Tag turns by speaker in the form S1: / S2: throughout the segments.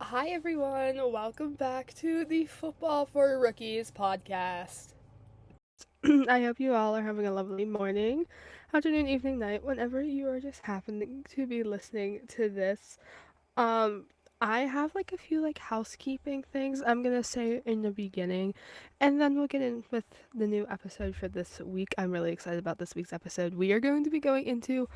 S1: Hi, everyone. Welcome back to the Football for Rookies podcast. I hope you all are having a lovely morning, afternoon, evening, night, whenever you are just happening to be listening to this. Um, I have like a few housekeeping things I'm gonna say in the beginning, and then we'll get in with the new episode for this week. I'm really excited about this week's episode. We are going to be going into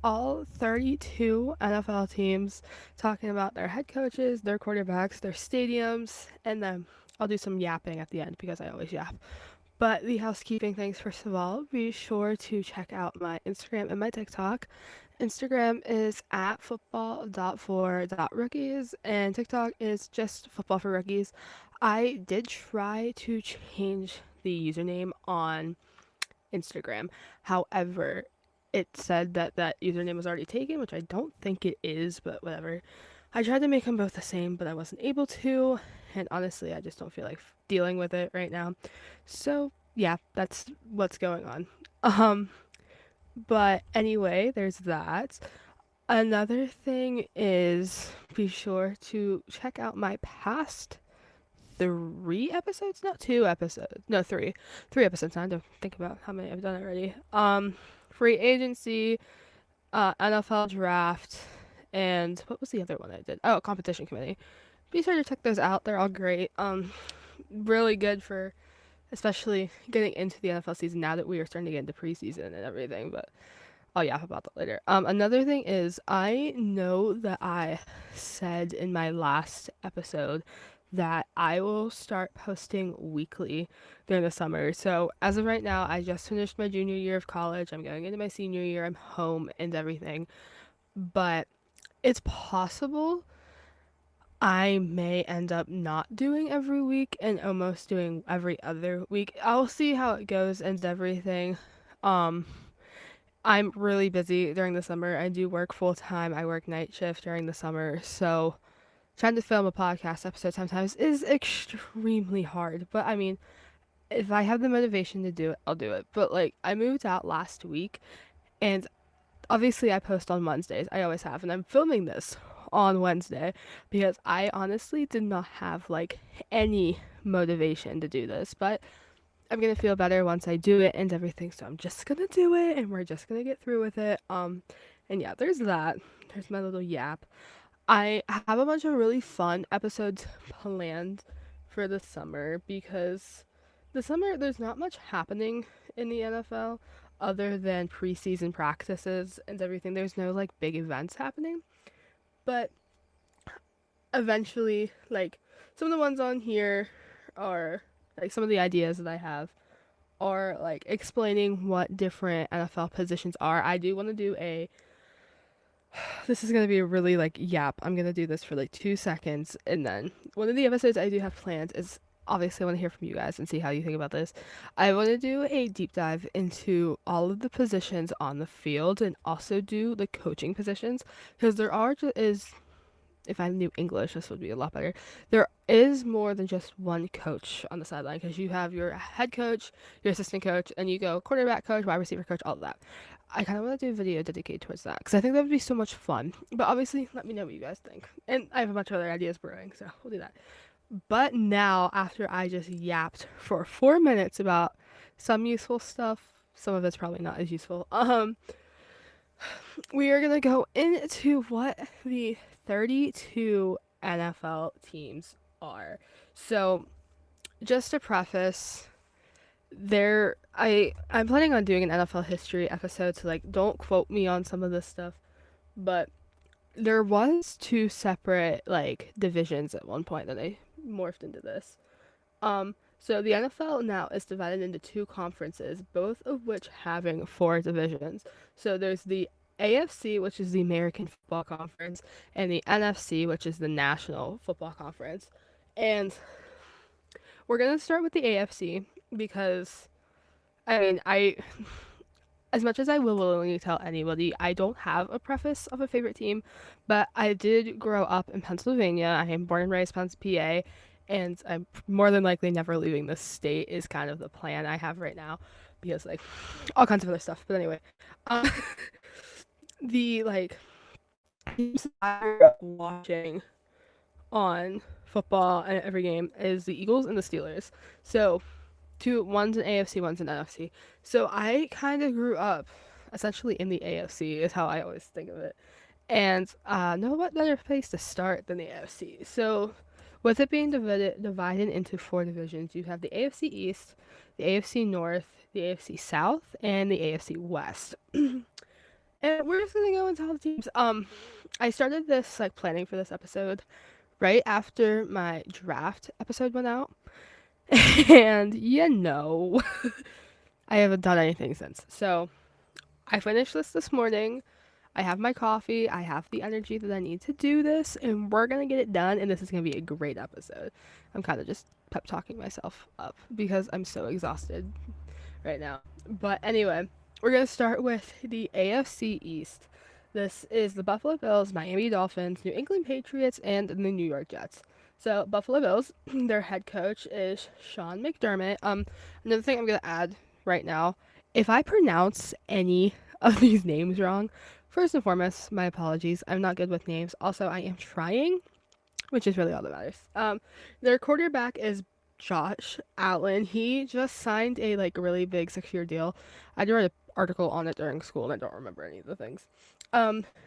S1: all 32 NFL teams, talking about their head coaches, their quarterbacks, their stadiums, and then I'll do some yapping at the end because I always yap. But the housekeeping things, first of all, be sure to check out my Instagram and my TikTok. Instagram is at football.for.rookies, and TikTok is just football for rookies. I did try to change the username on Instagram. However, it said that that username was already taken, which I don't think it is, but whatever. I tried to make them both the same, but I wasn't able to, and honestly, I just don't feel like dealing with it right now. So, yeah, that's what's going on. Um, but anyway, there's that. Another thing is be sure to check out my past 3 episodes, not 2 episodes, no, three episodes. I had to think about how many I've done already. Free agency, NFL draft, and what was the other one I did? Oh, competition committee. Be sure to check those out. They're all great. Really good for especially getting into the NFL season now that we are starting to get into preseason and everything. But I'll yap about that later. Another thing is I know that I said in my last episode that I will start posting weekly during the summer. So as of right now, I just finished my junior year of college. I'm going into my senior year. I'm home and everything. But it's possible I may end up not doing every week and almost doing every other week. I'll see how it goes and everything. Um, I'm really busy during the summer. I do work full time. I work night shift during the summer. So trying to film a podcast episode sometimes is extremely hard. But I mean, if I have the motivation to do it, I'll do it. But like, I moved out last week and obviously I post on Wednesdays. I always have. And I'm filming this on Wednesday because I honestly did not have like any motivation to do this. But I'm gonna feel better once I do it and everything. So I'm just gonna do it and we're just gonna get through with it. And yeah, there's that. There's my little yap. I have a bunch of really fun episodes planned for the summer because the summer there's not much happening in the NFL other than preseason practices and everything. There's no like big events happening. But eventually, like some of the ones on here are like some of the ideas that I have are like explaining what different NFL positions are. I do want to do a this is going to be a really like yap. I'm going to do this for like 2 seconds and then one of the episodes I do have planned is obviously I want to hear from you guys and see how you think about this. I want to do a deep dive into all of the positions on the field and also do the coaching positions because there are is if I knew English, this would be a lot better. There is more than just one coach on the sideline because you have your head coach, your assistant coach, and you go quarterback coach, wide receiver coach, all of that. I kind of want to do a video dedicated towards that because I think that would be so much fun. But obviously, let me know what you guys think. And I have a bunch of other ideas brewing, so we'll do that. But now, after I just yapped for 4 minutes about some useful stuff, some of it's probably not as useful. We are gonna go into what the 32 NFL teams are. So, just to preface, I'm planning on doing an NFL history episode, so like don't quote me on some of this stuff, but there was two separate like divisions at one point that they morphed into this. So the NFL now is divided into two conferences, both of which having four divisions. So there's the AFC, which is the American Football Conference, and the NFC, which is the National Football Conference. And we're gonna start with the AFC because I mean, I as much as I will willingly tell anybody, I don't have a preface of a favorite team, but I did grow up in Pennsylvania. I am born and raised PA, and I'm more than likely never leaving this state is kind of the plan I have right now because like all kinds of other stuff. But anyway, um, the like teams I grew up watching on football and every game is the Eagles and the Steelers. So one's an AFC, one's an NFC. So I kind of grew up essentially in the AFC is how I always think of it. And no what better place to start than the AFC. So with it being divided into four divisions, you have the AFC East, the AFC North, the AFC South, and the AFC West. And we're just gonna go into all the teams. I started this like planning for this episode right after my draft episode went out. And I haven't done anything since. So I finished this morning. I have my coffee. I have the energy that I need to do this, and we're gonna get it done. And this is gonna be a great episode. I'm kind of just pep talking myself up because I'm so exhausted right now. But anyway, we're gonna start with the AFC East. This is the Buffalo Bills, Miami Dolphins, New England Patriots, and the New York Jets. So Buffalo Bills, their head coach is Sean McDermott. Another thing I'm gonna add right now, if I pronounce any of these names wrong, first and foremost, my apologies. I'm not good with names. Also, I am trying, which is really all that matters. Their quarterback is Josh Allen. He just signed a like really big 6-year deal. I did write an article on it during school, and I don't remember any of the things.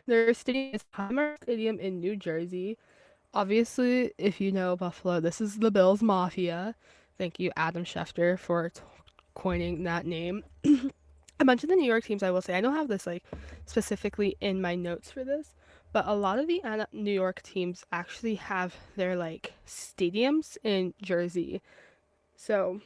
S1: Their stadium is Highmark Stadium in New Jersey. Obviously, if you know Buffalo, this is the Bills Mafia. Thank you, Adam Schefter, for coining that name. A bunch of the New York teams, I will say, I don't have this like specifically in my notes for this, but a lot of the New York teams actually have their like stadiums in Jersey. So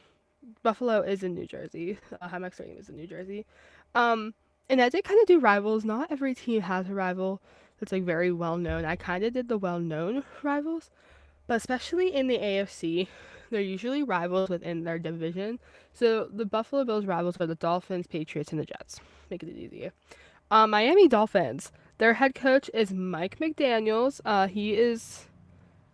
S1: Buffalo is in New Jersey. Highmark Stadium is in New Jersey. And I did kind of do rivals. Not every team has a rival that's like very well known. I kind of did the well known rivals, but especially in the AFC, they're usually rivals within their division. So the Buffalo Bills rivals are the Dolphins, Patriots, and the Jets. Making it easier. Miami Dolphins. Their head coach is Mike McDaniels. He is.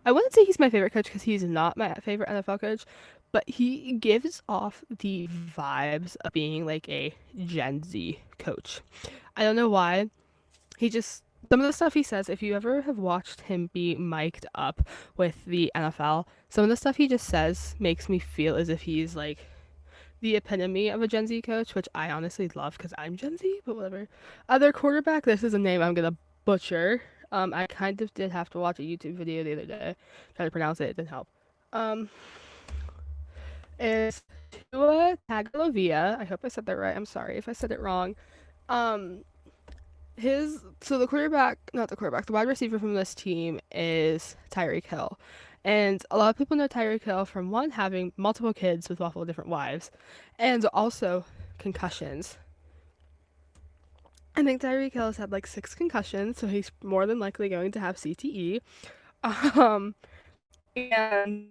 S1: I wouldn't say he's my favorite coach because he's not my favorite NFL coach, but he gives off the vibes of being like a Gen Z coach. I don't know why. He just some of the stuff he says, if you ever have watched him be mic'd up with the NFL, some of the stuff he just says makes me feel as if he's like the epitome of a Gen Z coach, which I honestly love because I'm Gen Z, but whatever. Other quarterback, this is a name I'm gonna butcher. I kind of did have to watch a YouTube video the other day, try to pronounce it, it didn't help. Is Tua Tagovailoa. I hope I said that right. I'm sorry if I said it wrong. The wide receiver from this team is Tyreek Hill. And a lot of people know Tyreek Hill from one, having multiple kids with multiple different wives, and also concussions. I think Tyreek Hill has had like 6 concussions, so he's more than likely going to have CTE. And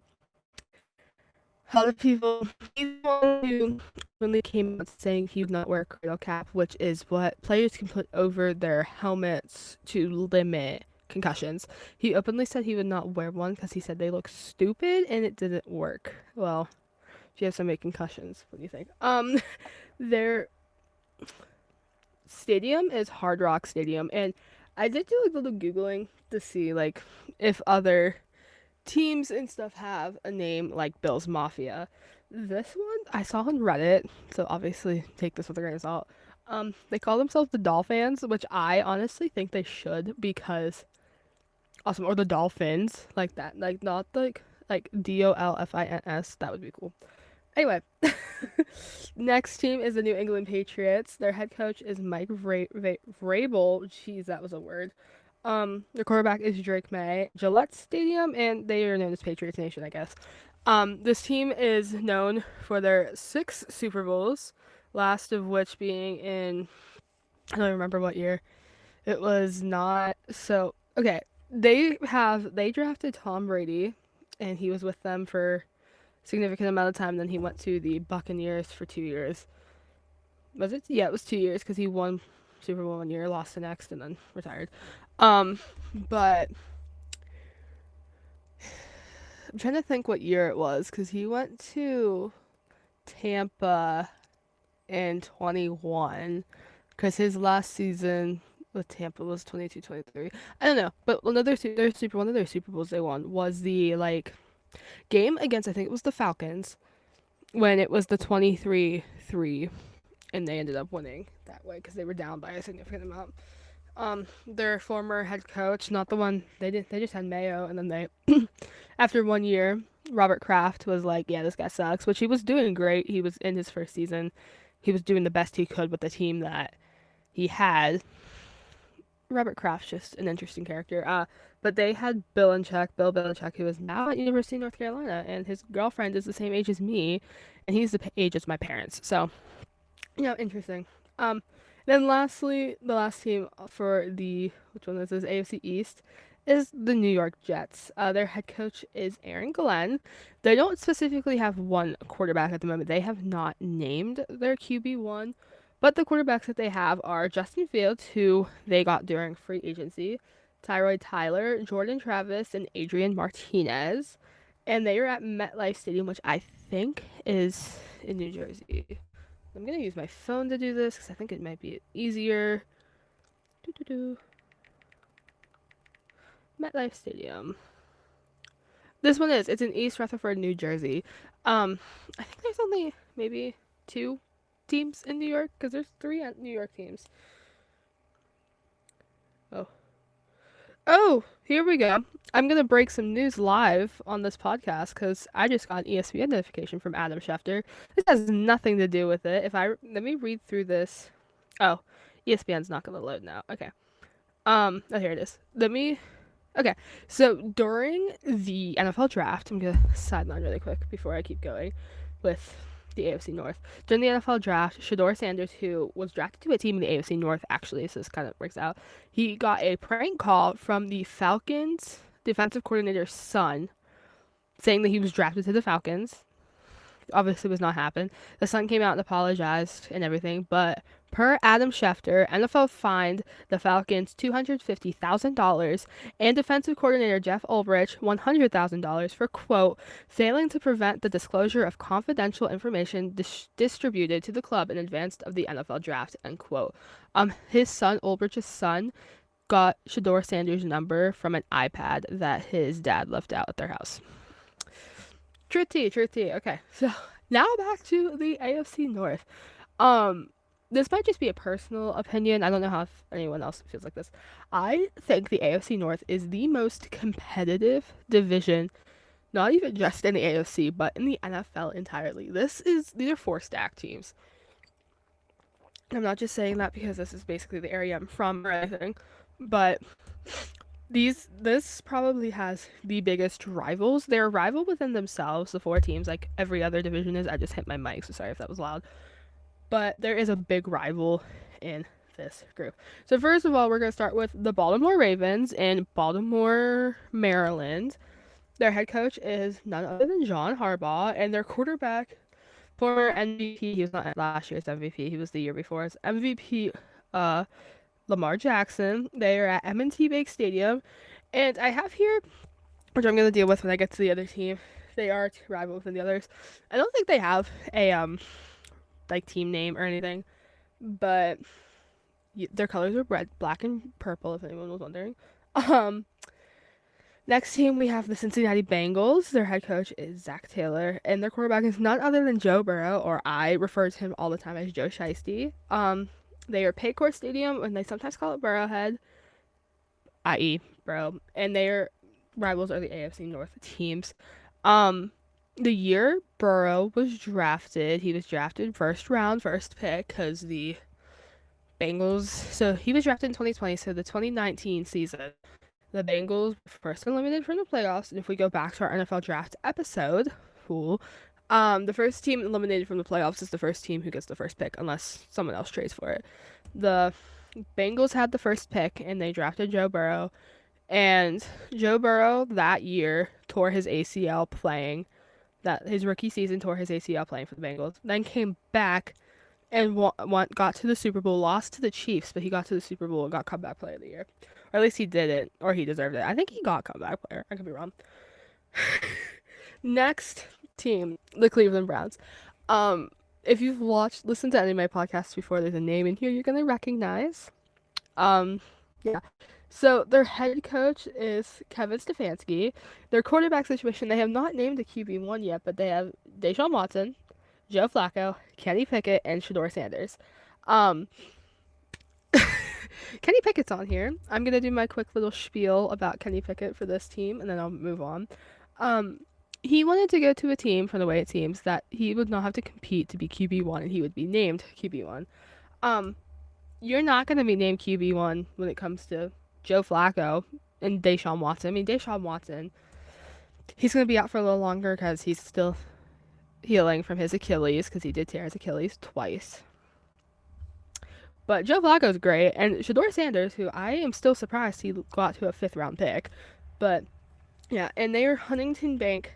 S1: a lot of people, he's the one who really came out saying he would not wear a cradle cap, which is what players can put over their helmets to limit concussions. He openly said he would not wear one because he said they look stupid and it didn't work. Well, if you have so many concussions, what do you think? Their stadium is Hard Rock Stadium, and I did do a little Googling to see like if other teams and stuff have a name like Bills Mafia. This one I saw on Reddit, so obviously take this with a grain of salt. They call themselves the Dolphins, which I honestly think they should because awesome, or the Dolphins, like that, like not like Dolfins. That would be cool. Anyway, next team is the New England Patriots. Their head coach is Mike Vrabel. Jeez, that was a word. Their quarterback is Drake May. Gillette Stadium, and they are known as Patriots Nation, I guess. This team is known for their 6 Super Bowls, last of which being in, I don't remember what year. It was not, so, okay. They drafted Tom Brady, and he was with them for a significant amount of time. Then he went to the Buccaneers for 2 years. Was it? Yeah, it was 2 years because he won Super Bowl 1 year, lost the next, and then retired. But I'm trying to think what year it was because he went to Tampa in 21 because his last season with Tampa was 22-23. I don't know, but one of their Super Bowls they won was the like game against, I think it was the Falcons, when it was the 23-3, and they ended up winning that way because they were down by a significant amount. Their former head coach, not the one they just had Mayo, and then they after 1 year, Robert Kraft was like, yeah, this guy sucks, which he was doing great. He was in his first season. He was doing the best he could with the team that he had. Robert Kraft's just an interesting character. But they had Bill Belichick, who is now at University of North Carolina, and his girlfriend is the same age as me, and he's the age as my parents. So, interesting. Um, then lastly, the last team for the which one is this AFC East is the New York Jets. Their head coach is Aaron Glenn. They don't specifically have one quarterback at the moment. They have not named their QB1, but the quarterbacks that they have are Justin Fields, who they got during free agency, Tyrod Tyler, Jordan Travis, and Adrian Martinez. And they are at MetLife Stadium, which I think is in New Jersey. I'm going to use my phone to do this because I think it might be easier. Doo-doo-doo. MetLife Stadium. This one is. It's in East Rutherford, New Jersey. I think there's only maybe 2 teams in New York because there's 3 New York teams. Oh, here we go. I'm gonna break some news live on this podcast because I just got an ESPN notification from Adam Schefter. This has nothing to do with it. Let me read through this. Oh, ESPN's not gonna load now. Okay. Oh, here it is. Okay. So during the NFL draft, I'm gonna sideline really quick before I keep going with the AFC North. During the NFL draft, Shador Sanders, who was drafted to a team in the AFC North, actually, so this kind of works out, he got a prank call from the Falcons defensive coordinator's son saying that he was drafted to the Falcons. Obviously was not happen. The son came out and apologized and everything, but per Adam Schefter, NFL fined the Falcons $250,000 and defensive coordinator Jeff Ulbrich $100,000 for, quote, failing to prevent the disclosure of confidential information distributed to the club in advance of the NFL draft, end quote. His son, Ulbrich's son, got Shador Sanders' number from an iPad that his dad left out at their house. True tea. Okay, so now back to the AFC North. This might just be a personal opinion. I don't know how if anyone else feels like this. I think the AFC North is the most competitive division, not even just in the AFC, but in the NFL entirely. These are 4 stacked teams. I'm not just saying that because this is basically the area I'm from or anything, but this probably has the biggest rivals. They're a rival within themselves, the 4 teams, like every other division is. I just hit my mic, so sorry if that was loud. But there is a big rival in this group. So first of all, we're going to start with the Baltimore Ravens in Baltimore, Maryland. Their head coach is none other than John Harbaugh, and their quarterback, former MVP, he was not last year's MVP, he was the year before, his MVP, Lamar Jackson. They are at M&T Bank Stadium, and I have here, which I'm going to deal with when I get to the other team. They are rival within the others. I don't think they have a like team name or anything, but their colors are red, black, and purple. If anyone was wondering. Next team we have the Cincinnati Bengals. Their head coach is Zach Taylor, and their quarterback is none other than Joe Burrow, or I refer to him all the time as Joe Shiesty. They are Paycor Stadium, and they sometimes call it Burrowhead, i.e. Burrow, and their rivals are the AFC North teams. The year Burrow was drafted, he was drafted first round, first pick, because the Bengals, so he was drafted in 2020, so the 2019 season, the Bengals were first eliminated from the playoffs, and if we go back to our NFL draft episode, the first team eliminated from the playoffs is the first team who gets the first pick, unless someone else trades for it. The Bengals had the first pick, and they drafted Joe Burrow, and Joe Burrow that year tore his ACL playing. That his rookie season tore his ACL playing for the Bengals. Then came back and got to the Super Bowl, lost to the Chiefs, but he got to the Super Bowl and got comeback player of the year. Or at least he did it, or he deserved it. I think he got comeback player. I could be wrong. Next team, the Cleveland Browns. If you've listened to any of my podcasts before, there's a name in here you're going to recognize. Um, yeah. So their head coach is Kevin Stefanski. Their quarterback situation, they have not named a QB1 yet, but they have Deshaun Watson, Joe Flacco, Kenny Pickett, and Shador Sanders. Um, Kenny Pickett's on here. I'm gonna do my quick little spiel about Kenny Pickett for this team, and then I'll move on. Um, he wanted to go to a team, from the way it seems, that he would not have to compete to be QB1, and he would be named QB1. Um, you're not gonna be named QB1 when it comes to Joe Flacco and Deshaun Watson. I mean, Deshaun Watson, he's gonna be out for a little longer because he's still healing from his Achilles, because he did tear his Achilles twice. But Joe Flacco's great, and Shador Sanders, who I am still surprised he got to a 5th round pick. But yeah, and they are Huntington Bank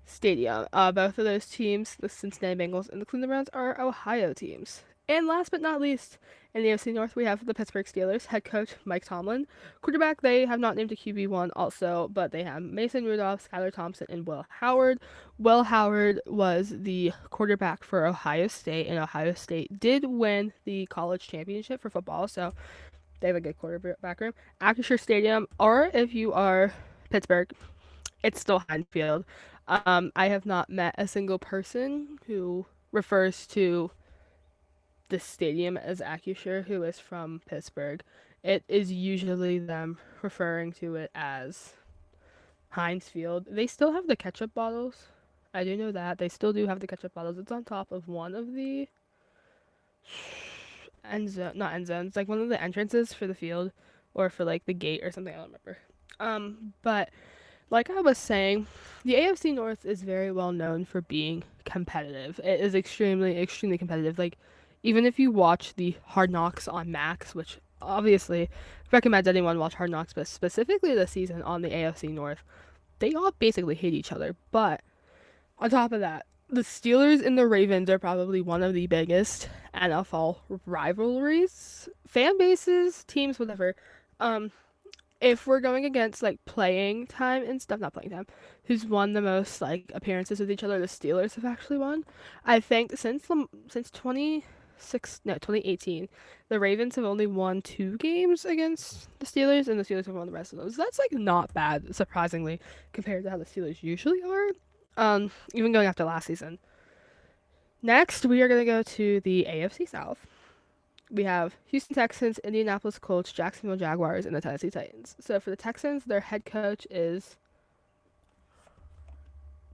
S1: Stadium. Both of those teams, the Cincinnati Bengals and the Cleveland Browns, are Ohio teams. And last but not least, in the AFC North, we have the Pittsburgh Steelers. Head coach Mike Tomlin. Quarterback, they have not named a QB1 also, but they have Mason Rudolph, Skylar Thompson, and Will Howard. Will Howard was the quarterback for Ohio State, and Ohio State did win the college championship for football, so they have a good quarterback room. Acrisure Stadium, or if you are Pittsburgh, it's still Heinz Field. I have not met a single person who refers to the stadium as Acrisure who is from Pittsburgh. It is usually them referring to it as Heinz Field. They still have the ketchup bottles. I do know that. They still do have the ketchup bottles. It's on top of one of the end zone, not end zones, like one of the entrances for the field or for like the gate or something. I don't remember. But like I was saying, the AFC North is very well known for being competitive. It is extremely, extremely competitive. Like, even if you watch the Hard Knocks on Max, which obviously recommend anyone watch Hard Knocks, but specifically this season on the AFC North, they all basically hate each other. But on top of that, the Steelers and the Ravens are probably one of the biggest NFL rivalries, fan bases, teams, whatever. Um, if we're going against like playing time and stuff, not playing time, who's won the most like appearances with each other, the Steelers have actually won. I think since 2018, the Ravens have only won 2 games against the Steelers, and the Steelers have won the rest of those. That's like not bad, surprisingly, compared to how the Steelers usually are. Even going after last season. Next, we are gonna go to the AFC South. We have Houston Texans, Indianapolis Colts, Jacksonville Jaguars, and the Tennessee Titans. So for the Texans, their head coach is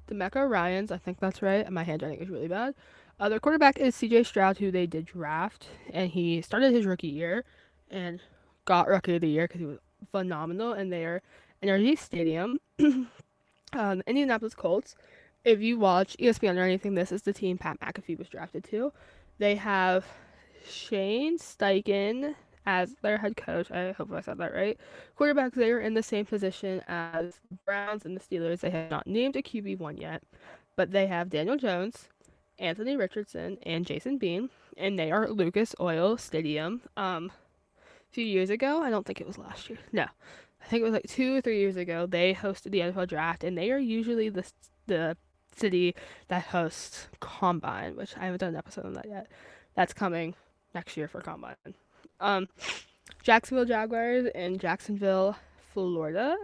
S1: DeMeco Ryans. I think that's right. My handwriting is really bad. Their quarterback is C.J. Stroud, who they did draft, and he started his rookie year and got Rookie of the Year because he was phenomenal in their NRG Stadium. Indianapolis Colts. If you watch ESPN or anything, this is the team Pat McAfee was drafted to. They have Shane Steichen as their head coach. I hope I said that right. Quarterbacks, they are in the same position as the Browns and the Steelers. They have not named a QB1 yet, but they have Daniel Jones, Anthony Richardson, and Jason Bean, and they are Lucas Oil Stadium. A few years ago, I don't think it was last year. No, I think it was like 2 or 3 years ago. They hosted the NFL draft, and they are usually the city that hosts Combine, which I haven't done an episode on that yet. That's coming next year for Combine. Um, Jacksonville Jaguars in Jacksonville, Florida.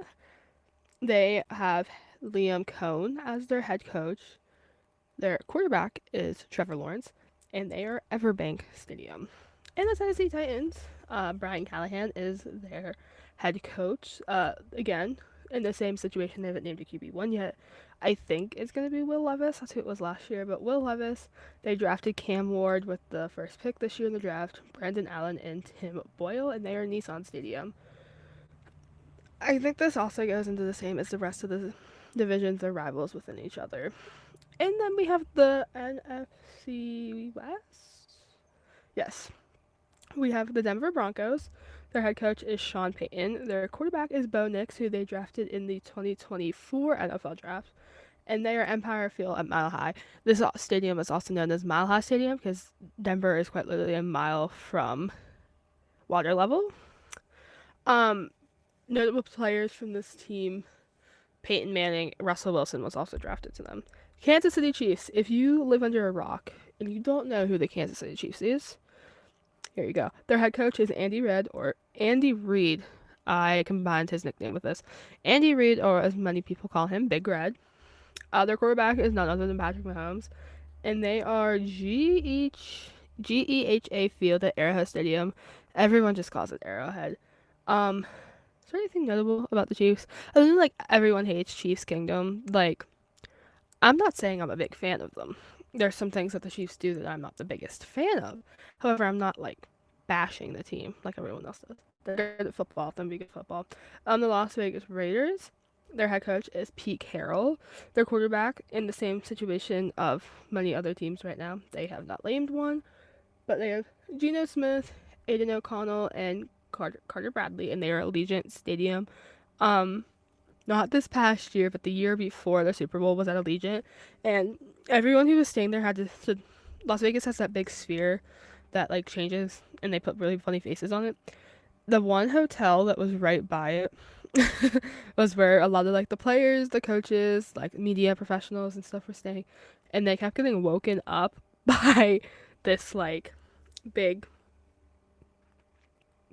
S1: They have Liam Cohn as their head coach. Their quarterback is Trevor Lawrence, and they are Everbank Stadium. And the Tennessee Titans, Brian Callahan is their head coach. Again, in the same situation, they haven't named a QB1 yet. I think it's going to be Will Levis. That's who it was last year. But Will Levis, they drafted Cam Ward with the first pick this year in the draft, Brandon Allen and Tim Boyle, and they are Nissan Stadium. I think this also goes into the same as the rest of the divisions. They're rivals within each other. And then we have the NFC West. Yes. We have the Denver Broncos. Their head coach is Sean Payton. Their quarterback is Bo Nix, who they drafted in the 2024 NFL draft. And they are Empire Field at Mile High. This stadium is also known as Mile High Stadium because Denver is quite literally a mile from water level. Notable players from this team: Peyton Manning, Russell Wilson was also drafted to them. Kansas City Chiefs. If you live under a rock and you don't know who the Kansas City Chiefs is, Here you go. Their head coach is Andy Reid or Andy Reid. I combined his nickname with this. Andy Reid, or as many people call him, Big Red. Their quarterback is none other than Patrick Mahomes, and they are GEHA Field at Arrowhead Stadium. Everyone just calls it Arrowhead. Is there anything notable about the Chiefs? Other than like everyone hates Chiefs Kingdom. Like, I'm not saying I'm a big fan of them. There's some things that the Chiefs do that I'm not the biggest fan of. However, I'm not like bashing the team like everyone else does. They're good at football. Them be good at football. The Las Vegas Raiders. Their head coach is Pete Carroll. Their quarterback, in the same situation of many other teams right now, they have not named one, but they have Geno Smith, Aiden O'Connell, and Carter Bradley, and they are at Allegiant Stadium. Um, Not this past year, but the year before the Super Bowl was at Allegiant, and everyone who was staying there had to Las Vegas has that big sphere that like changes, and they put really funny faces on it. The one hotel that was right by it was where a lot of like the players, the coaches, like media professionals and stuff were staying, and they kept getting woken up by this like big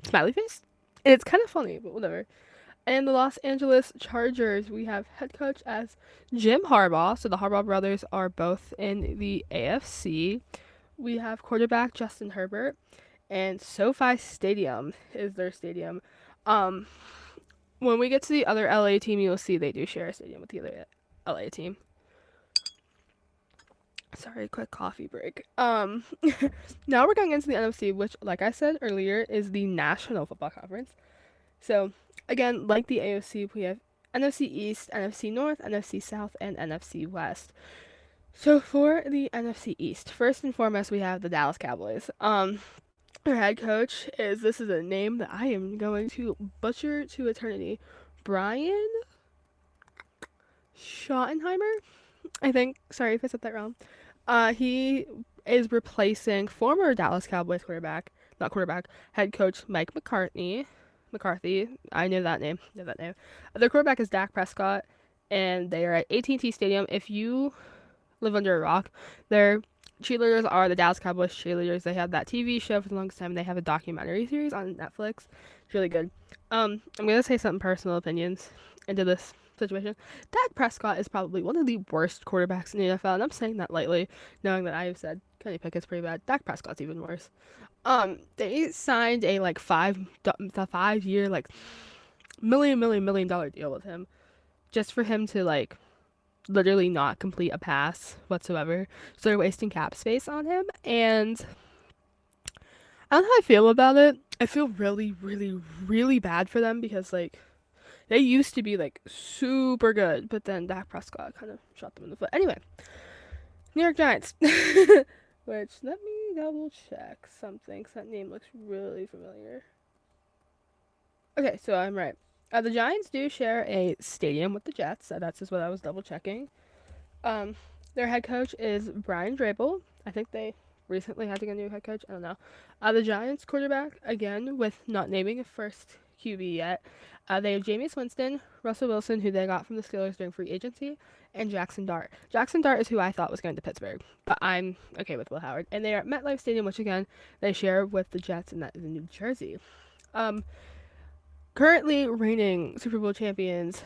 S1: smiley face. And it's kind of funny, but whatever. And the Los Angeles Chargers, we have head coach as Jim Harbaugh. So the Harbaugh brothers are both in the AFC. We have quarterback Justin Herbert, and SoFi Stadium is their stadium. Um, when we get to the other LA team, you'll see they do share a stadium with the other LA team. Sorry, quick coffee break. Now we're going into the NFC, which, like I said earlier, is the National Football Conference. So, again, like the AFC, we have NFC East, NFC North, NFC South, and NFC West. So, for the NFC East, first and foremost, we have the Dallas Cowboys. Their head coach this is a name that I am going to butcher to eternity. Brian Schottenheimer, I think. Sorry if I said that wrong. He is replacing former Dallas Cowboys head coach Mike McCarthy. I knew that name. Their quarterback is Dak Prescott, and they are at AT&T Stadium. If you live under a rock, their cheerleaders are the Dallas Cowboys cheerleaders. They have that TV show for the longest time. They have a documentary series on Netflix. It's really good. I'm gonna say some personal opinions into this situation. Dak Prescott is probably one of the worst quarterbacks in the NFL, and I'm saying that lightly, knowing that I have said Kenny Pickett's pretty bad. Dak Prescott's even worse. They signed a like 5-year like million dollar deal with him, just for him to like literally not complete a pass whatsoever. So they're wasting cap space on him, and I don't know how I feel about it. I feel really, really, really bad for them because like they used to be like super good, but then Dak Prescott kind of shot them in the foot. Anyway, New York Giants. Which, let me double check something, because that name looks really familiar. Okay, so I'm right. The Giants do share a stadium with the Jets, so that's just what I was double checking. Their head coach is Brian Drabble. I think they recently had to get a new head coach. I don't know. The Giants quarterback, again, with not naming a first QB yet, they have Jameis Winston, Russell Wilson, who they got from the Steelers during free agency, and Jackson Dart. Jackson Dart is who I thought was going to Pittsburgh, but I'm okay with Will Howard. And they are at MetLife Stadium, which again, they share with the Jets, and that is in New Jersey. Currently reigning Super Bowl champions.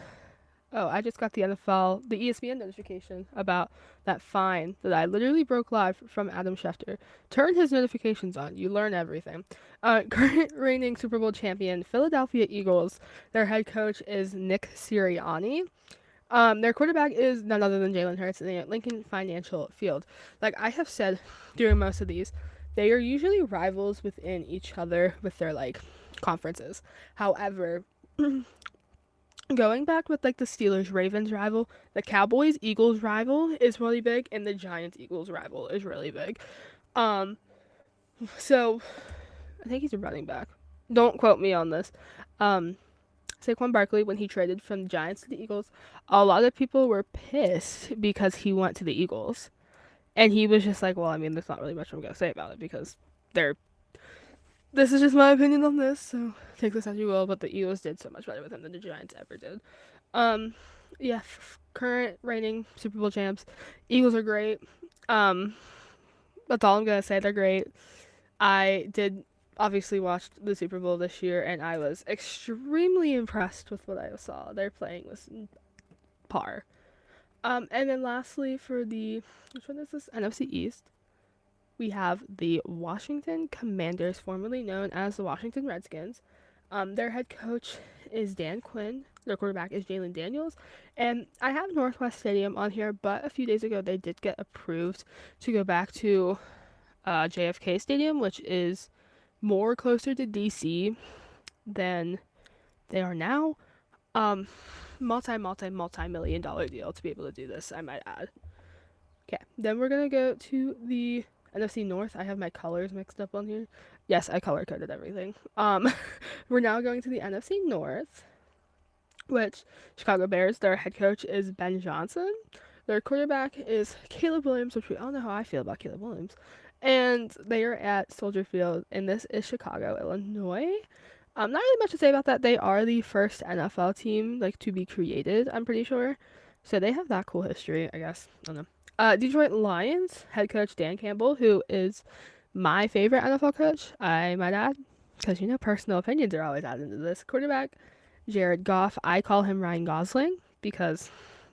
S1: Oh, I just got the ESPN notification about that fine that I literally broke live from Adam Schefter. Turn his notifications on. You learn everything. Current reigning Super Bowl champion, Philadelphia Eagles. Their head coach is Nick Sirianni. Their quarterback is none other than Jalen Hurts, and they are at Lincoln Financial Field. Like I have said during most of these, they are usually rivals within each other with their like conferences. However, going back with like the Steelers-Ravens rival, the Cowboys-Eagles rival is really big, and the Giants-Eagles rival is really big. So I think he's a running back. Don't quote me on this. Saquon Barkley, when he traded from the Giants to the Eagles, a lot of people were pissed because he went to the Eagles. And he was just like, well, I mean, there's not really much I'm going to say about it because this is just my opinion on this, so take this as you will, but the Eagles did so much better with him than the Giants ever did. Yeah, current reigning Super Bowl champs. Eagles are great. That's all I'm going to say. They're great. I did obviously watched the Super Bowl this year, and I was extremely impressed with what I saw. Their playing was par. And then lastly, for the which one is this? NFC East. We have the Washington Commanders, formerly known as the Washington Redskins. Their head coach is Dan Quinn. Their quarterback is Jalen Daniels. And I have Northwest Stadium on here, but a few days ago they did get approved to go back to JFK Stadium, which is more closer to DC than they are now. Um, multi million-dollar deal to be able to do this, I might add. Okay, then we're gonna go to the NFC North. I have my colors mixed up on here. Yes, I color coded everything. We're now going to the NFC North, which Chicago Bears. Their head coach is Ben Johnson. Their quarterback is Caleb Williams, which we all know how I feel about Caleb Williams. And they are at Soldier Field, and this is Chicago, Illinois. Not really much to say about that. They are the first NFL team like to be created, I'm pretty sure. So they have that cool history, I guess. I don't know. Detroit Lions head coach Dan Campbell, who is my favorite NFL coach, I might add, because personal opinions are always added into this. Quarterback Jared Goff, I call him Ryan Gosling because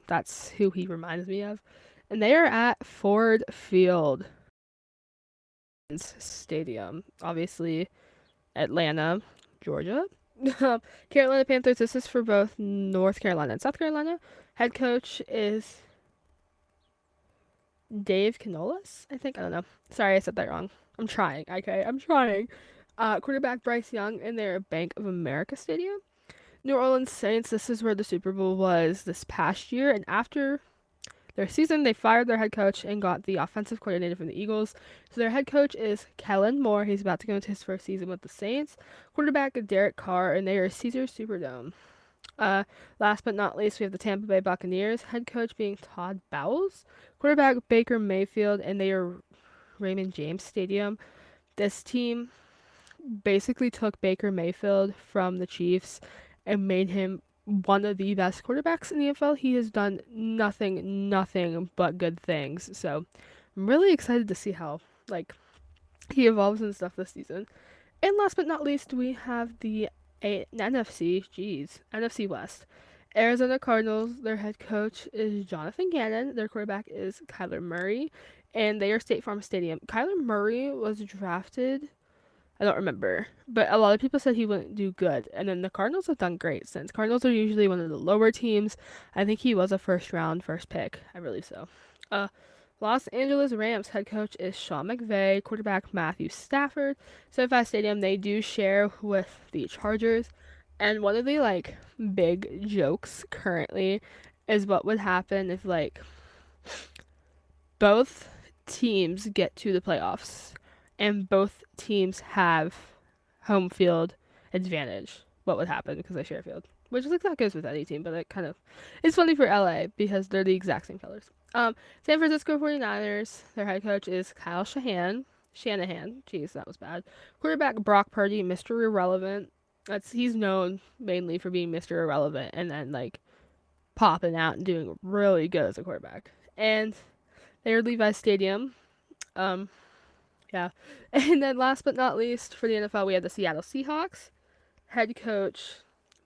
S1: that's who he reminds me of. And they are at Ford Field Stadium, obviously Atlanta, Georgia. Carolina Panthers. This is for both North Carolina and South Carolina. Head coach is Dave Canolas, I think. I don't know. Sorry, I said that wrong. I'm trying. Okay, I'm trying. Quarterback Bryce Young in their Bank of America Stadium. New Orleans Saints. This is where the Super Bowl was this past year, and after their season, they fired their head coach and got the offensive coordinator from the Eagles. So their head coach is Kellen Moore. He's about to go into his first season with the Saints. Quarterback Derek Carr, and they are Caesar Superdome. Last but not least, we have the Tampa Bay Buccaneers. Head coach being Todd Bowles. Quarterback Baker Mayfield, and they are Raymond James Stadium. This team basically took Baker Mayfield from the Chiefs and made him one of the best quarterbacks in the NFL. He has done nothing but good things. So I'm really excited to see how he evolves and stuff this season. And last but not least, we have the NFC West. Arizona Cardinals, their head coach is Jonathan Gannon. Their quarterback is Kyler Murray. And they are State Farm Stadium. Kyler Murray was drafted, I don't remember, but a lot of people said he wouldn't do good. And then the Cardinals have done great since. Cardinals are usually one of the lower teams. I think he was a first pick. I believe so. Los Angeles Rams head coach is Sean McVay. Quarterback Matthew Stafford. SoFi Stadium, they do share with the Chargers. And one of the big jokes currently is what would happen if both teams get to the playoffs and both teams have home field advantage. What would happen because they share a field? Which is that goes with any team, but it's funny for LA because they're the exact same colors. San Francisco 49ers, their head coach is Kyle Shanahan. Jeez, that was bad. Quarterback Brock Purdy, Mr. Irrelevant. He's known mainly for being Mr. Irrelevant and then popping out and doing really good as a quarterback. And they're Levi's Stadium. Yeah. And then last but not least, for the NFL, we have the Seattle Seahawks. Head coach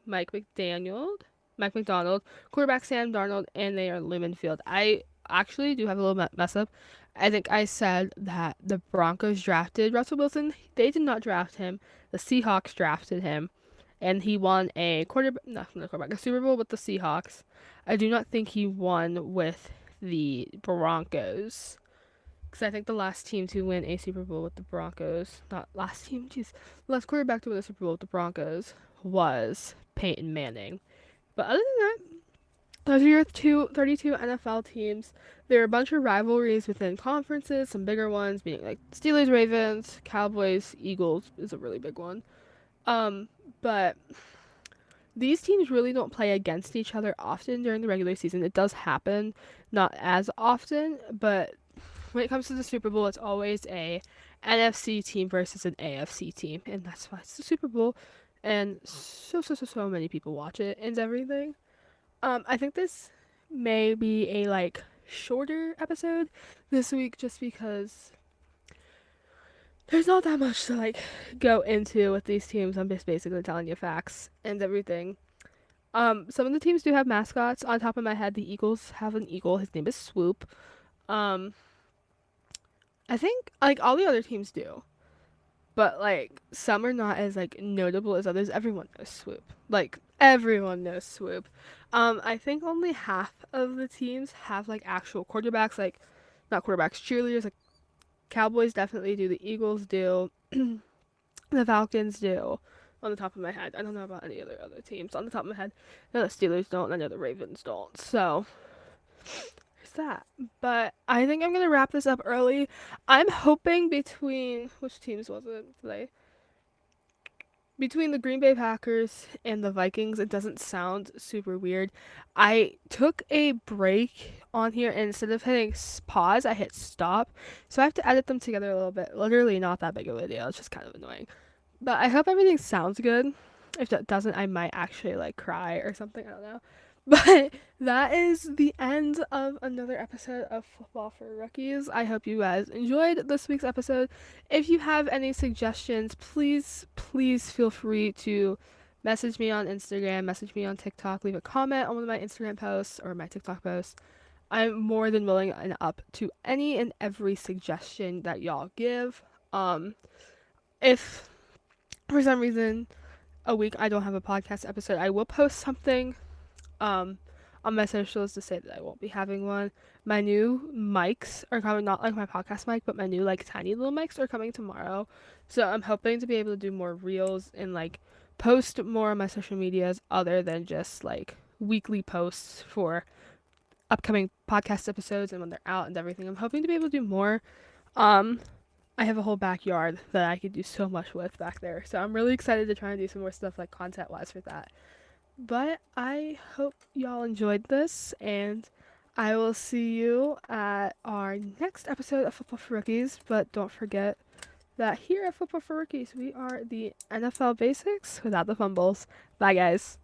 S1: Mike McDonald, quarterback Sam Darnold, and they are Lumen Field. I actually do have a little mess up. I think I said that the Broncos drafted Russell Wilson. They did not draft him. The Seahawks drafted him, and he won a Super Bowl with the Seahawks. I do not think he won with the Broncos. Because I think the last team to win a Super Bowl with the Broncos, not last team, jeez, the last quarterback to win a Super Bowl with the Broncos was Peyton Manning. But other than that, those are your 32 NFL teams. There are a bunch of rivalries within conferences, some bigger ones, being Steelers, Ravens, Cowboys, Eagles is a really big one. But these teams really don't play against each other often during the regular season. It does happen, not as often, but when it comes to the Super Bowl, it's always a NFC team versus an AFC team, and that's why it's the Super Bowl, and so many people watch it and everything. I think this may be a shorter episode this week, just because there's not that much to like go into with these teams. I'm just basically telling you facts and everything. Some of the teams do have mascots. On top of my head, the Eagles have an eagle. His name is Swoop. Um, I think like all the other teams do, but like some are not as like notable as others. Everyone knows Swoop. Like everyone knows Swoop. I think only half of the teams have like actual quarterbacks, like not quarterbacks, cheerleaders. Like Cowboys definitely do. The Eagles do. The Falcons do. On the top of my head, I don't know about any other teams. On the top of my head, no, the Steelers don't. I know the Ravens don't. So there's that. But I think I'm gonna wrap this up early. I'm hoping between which teams was it today? Between the Green Bay Packers and the Vikings, it doesn't sound super weird. I took a break on here and instead of hitting pause, I hit stop. So I have to edit them together a little bit. Literally not that big of a deal. It's just kind of annoying. But I hope everything sounds good. If that doesn't, I might actually like cry or something. I don't know. But that is the end of another episode of Football for Rookies. I hope you guys enjoyed this week's episode. If you have any suggestions, please feel free to message me on Instagram, message me on TikTok, leave a comment on one of my Instagram posts or my TikTok posts. I'm more than willing and up to any and every suggestion that y'all give. If for some reason a week I don't have a podcast episode, I will post something um on my socials to say that I won't be having one. My new mics are coming, not like my podcast mic, but my new like tiny little mics are coming tomorrow. So I'm hoping to be able to do more reels and like post more on my social medias other than just like weekly posts for upcoming podcast episodes and when they're out and everything. I'm hoping to be able to do more. Um I have a whole backyard that I could do so much with back there. So I'm really excited to try and do some more stuff like content wise for that. But I hope y'all enjoyed this, and I will see you at our next episode of Football for Rookies. But don't forget that here at Football for Rookies, we are the NFL basics without the fumbles. Bye, guys.